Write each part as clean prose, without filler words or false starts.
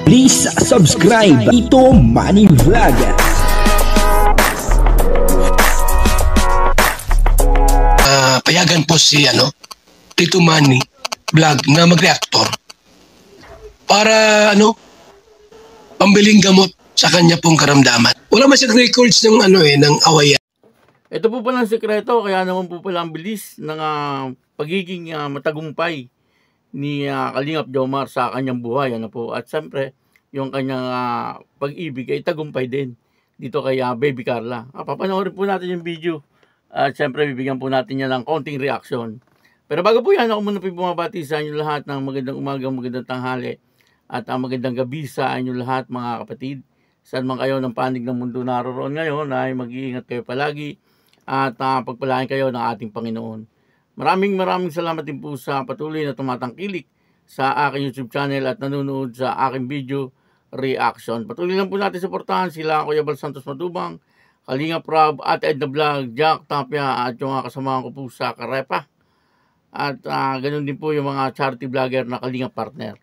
Please subscribe Ito Money Vlog. Payagan po si Tito Manny Vlog na mag-reactor para pambiling gamot sa kanya pong karamdaman. Wala man siyang records ng ng awayan. Ito po palang sekreto, kaya naman po pala ang bilis ng pagiging matagumpay ni Kalingap Jomar sa kanyang buhay. At siyempre, yung kanyang pag-ibig ay tagumpay din dito kay Baby Carla. Papanoorin po natin yung video. At siyempre, bibigyan po natin yan ng konting reaction. Pero bago po yan, ako muna po bumabati sa inyo lahat ng magandang umaga, magandang tanghali, at magandang gabi sa inyo lahat mga kapatid. Saan man kayo ng panig ng mundo naroon ngayon, ay mag-iingat kayo palagi at pagpalain kayo ng ating Panginoon. Maraming salamat din po sa patuloy na tumatangkilik sa aking YouTube channel at nanonood sa aking video reaction. Patuloy lang po natin suportahan sila Kuya Bal Santos Matubang, Kalingap Rob at Edna Vlog, Jack Tapia at yung kasamahan ko po sa Karepa. At ganun din po yung mga charity vlogger na Kalingap partner.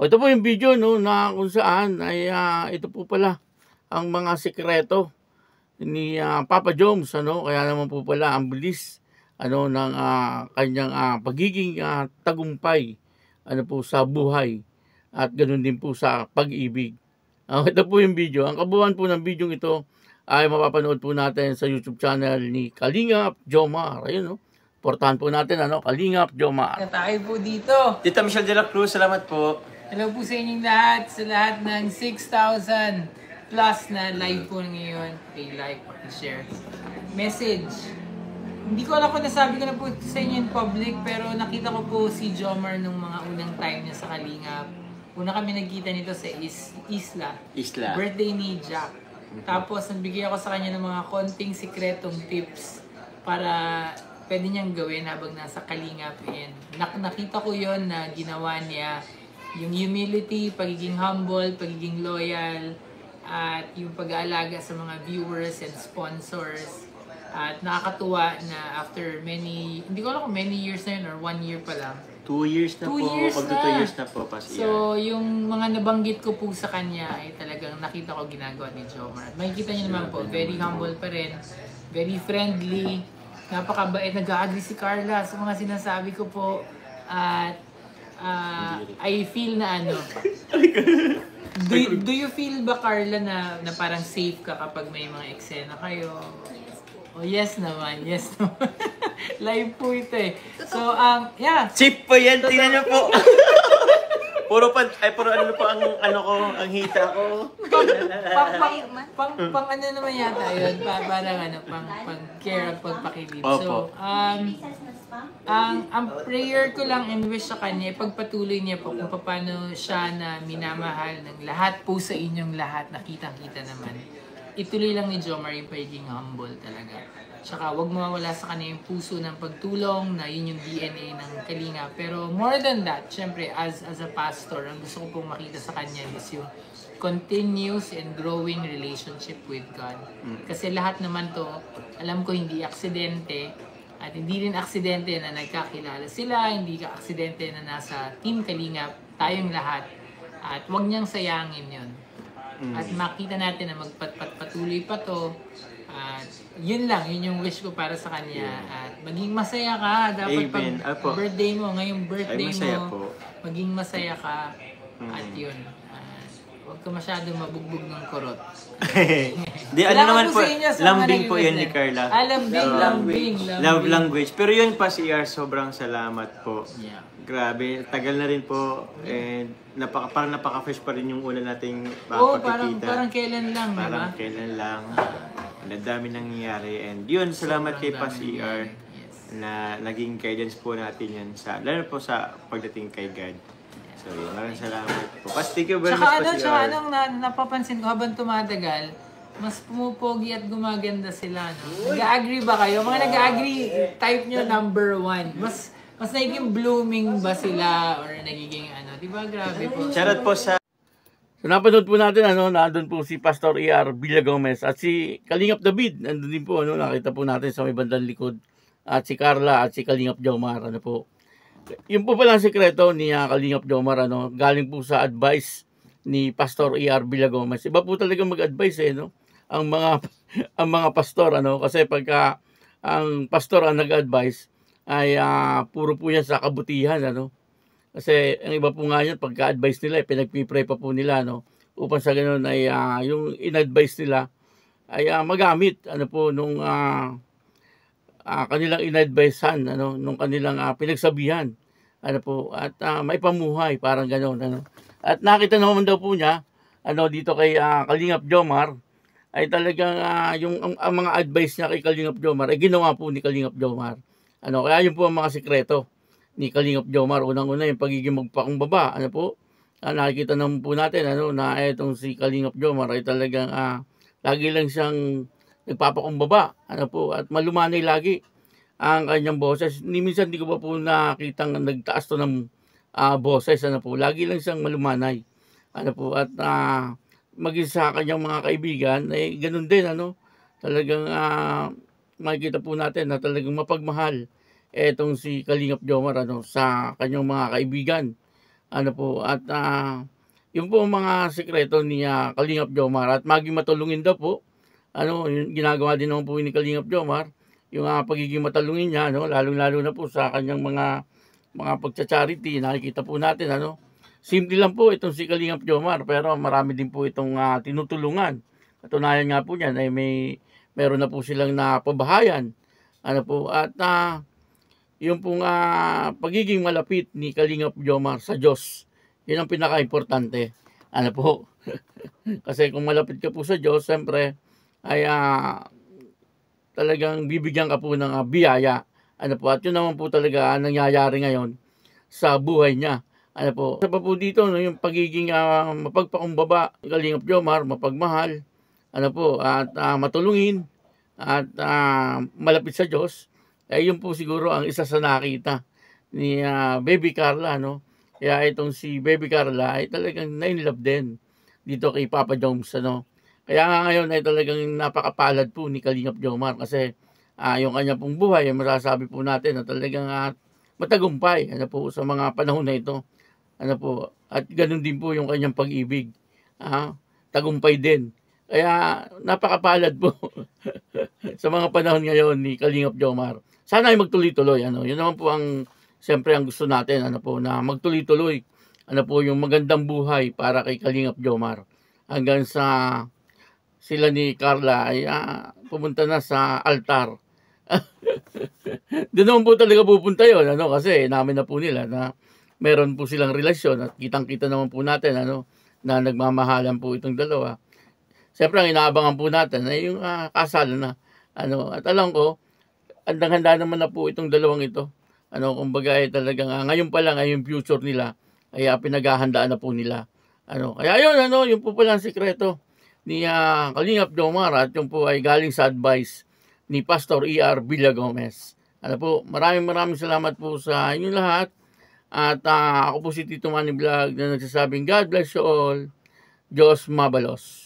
Ito po yung video na kung saan ay ito po pala ang mga sekreto ni Papa Joms, kaya naman po pala ang bilis ng kanyang pagiging tagumpay po sa buhay at ganoon din po sa pag-ibig. Ito po yung video. Ang kabuuan po ng video ito ay mapapanood po natin sa YouTube channel ni Kalingap Jomar. Ayun, portahan po natin Kalingap Jomar. Tayo po dito. Tita Michelle de la Cruz, salamat po. Hello po sa inyong lahat, sa lahat ng 6,000 plus na live po ngayon. Like, share. Message. Hindi ko alam kung nasabi ko na po sa inyo in public, pero nakita ko po si Jomar nung mga unang time niya sa Kalingap. Una kami nagkita nito sa Isla. Birthday ni Jack. Tapos nagbigay ako sa kanya ng mga konting sikretong tips para pwede niyang gawin habang nasa Kalingap. And nakita ko yon na ginawa niya. Yung humility, pagiging humble, pagiging loyal, at yung pag-aalaga sa mga viewers and sponsors. At nakakatuwa na after many, hindi ko alam kung many years na yun or 1 year pa lang. 2 years na 2 po. years Pag 2 years na po. So, yung mga nabanggit ko po sa kanya ay talagang nakita ko ginagawa ni Jomar. At makikita niyo naman po, very humble pa rin, very friendly, napakabait, nag-agree si Carla sa mga sinasabi ko po. At I feel na do you feel ba, Carla, na parang safe ka kapag may mga eksena kayo? Oh, yes naman, yes naman. Live po ito eh. So, yeah. Chip po yan, tingnan niyo po. puro ang hita ko. Pang ano naman yata yun, parang pang care at pagpakilip. So, ang prayer ko lang and wish sa kanya, pagpatuloy niya po kung paano siya na minamahal ng lahat po sa inyong lahat, nakitang-kita naman. Ituloy lang ni Jomar yung pagiging humble talaga. Tsaka wag mawawala sa kanya yung puso ng pagtulong, na yun yung DNA ng Kalinga. Pero more than that, syempre as a pastor, ang gusto ko pong makita sa kanya is yung continuous and growing relationship with God. Kasi lahat naman to, alam ko hindi aksidente, at hindi rin aksidente na nagkakilala sila, hindi ka aksidente na nasa Team Kalinga, tayong lahat. At wag niyang sayangin yun. At makita natin na magpatuloy pa to. At yun lang, yun yung wish ko para sa kanya. At maging masaya ka. Dapat pag birthday mo, ngayong birthday mo, maging masaya ka. At yun. Huwag ka masyadong mabugbog ng kurot. Di, ano naman po, lambing po yan ni Carla. Love language. Pero yun pa si ER, sobrang salamat po. Yeah. Grabe, tagal na rin po. And parang napaka-fresh pa rin yung una nating pagkikita. Parang kailan lang, diba? Parang kailan lang. Ang dami nangyayari. And yun, salamat kay Pas ER na naging guidance po natin yan lalo po sa pagdating kay God. So, maraming salamat po. Pas, thank you very much, Pas ER. Tsaka napapansin ko habang tumatagal, mas pumupogi at gumaganda sila. Nag-agree ba kayo? Mga nag-agree, type nyo number 1. Mas nagiging blooming ba sila or nagiging diba? Grabe po. Shoutout po sa... So napanood po natin nandun po si Pastor ER Villagomez at si Kalingap David. Nandun din po nakita po natin sa may bandang likod. At si Carla at si Kalingap Jomar po. Yung po pala ang sekreto ni Kalingap Jomar galing po sa advice ni Pastor E.R. Villagomez. Iba po talaga mag-advise no? Ang mga ang mga pastor kasi pagka ang pastor ang nag-advise ay puro po yan sa kabutihan Kasi ang iba po nga yan pagka-advise nila pinagpipray pa po nila upang sa ganoon ay yung in-advise nila ay magamit po nung kanilang in-advisehan nung kanilang pinagsabihan po at may pamuhay parang ganoon At nakita naman daw po niya dito kay Kalingap Jomar ay talagang ang mga advice niya kay Kalingap Jomar ay ginawa po ni Kalingap Jomar. Kaya yun po ang mga sikreto ni Kalingap Jomar. Unang-una yung pagiging magpakumbaba. Nakikita naman po natin na itong si Kalingap Jomar ay talagang lagi lang siyang nagpapakumbaba. At malumanay lagi ang kanyang boses. Minsan di ko pa po nakitang nagtaas to ng boses. Lagi lang siyang malumanay. At maging sa kanyang mga kaibigan ay ganun din talagang makikita po natin na talagang mapagmahal etong si Kalingap Jomar sa kanyang mga kaibigan at yun po ang mga sikreto ni Kalingap Jomar at maging matulungin daw po yung ginagawa din naman po ni Kalingap Jomar yung pagiging matalungin niya lalong-lalo na po sa kanyang mga pagcha-charity nakikita po natin simple lang po itong si Kalingap Jomar pero marami din po itong tinutulungan. Katunayan nga po niyan ay meron na po silang napabahayan. At yung pong pagiging malapit ni Kalingap Jomar sa Diyos, yun ang pinaka-importante. Kasi kung malapit ka po sa Diyos, siyempre ay talagang bibigyan ka po ng biyaya. At yun naman po talaga nangyayari ngayon sa buhay niya. Isa pa po dito yung pagiging mapagpakumbaba ni Kalingap Jomar, mapagmahal, at matulungin at malapit sa Diyos. Yun po siguro ang isa sa nakita ni Baby Carla Kaya itong si Baby Carla ay talagang na-inlove din dito kay Papa Joms Kaya nga ngayon ay talagang napakapalad po ni Kalingap Jomar kasi yung kanya pong buhay ay masasabi po natin na talagang matagumpay po sa mga panahon na ito. At ganun din po yung kanyang pag-ibig. Tagumpay din. Kaya napakapalad po sa mga panahon ngayon ni Kalingap Jomar. Sana ay magtuloy-tuloy. Yun naman po siyempre ang gusto natin na magtuloy-tuloy. Yung magandang buhay para kay Kalingap Jomar. Hanggang sa sila ni Carla ay pumunta na sa altar. Doon naman po talaga pupunta yun. Kasi namin na po nila na meron po silang relasyon at kitang-kita naman po natin na nagmamahalan po itong dalawa. Siyempre ang inaabangan po natin ay yung kasal na. At alam ko, handang-handa naman na po itong dalawang ito. Kumbaga ay talagang ngayon pa lang ay yung future nila ay pinaghahandaan na po nila. Kaya yun, yung po pala ang sikreto ni Kalingap Jomar at yung po ay galing sa advice ni Pastor E.R. Villagomez. Maraming salamat po sa inyong lahat. At ako po si Tito Manny Vlog na nagsasabing God bless you all. Diyos mabalos.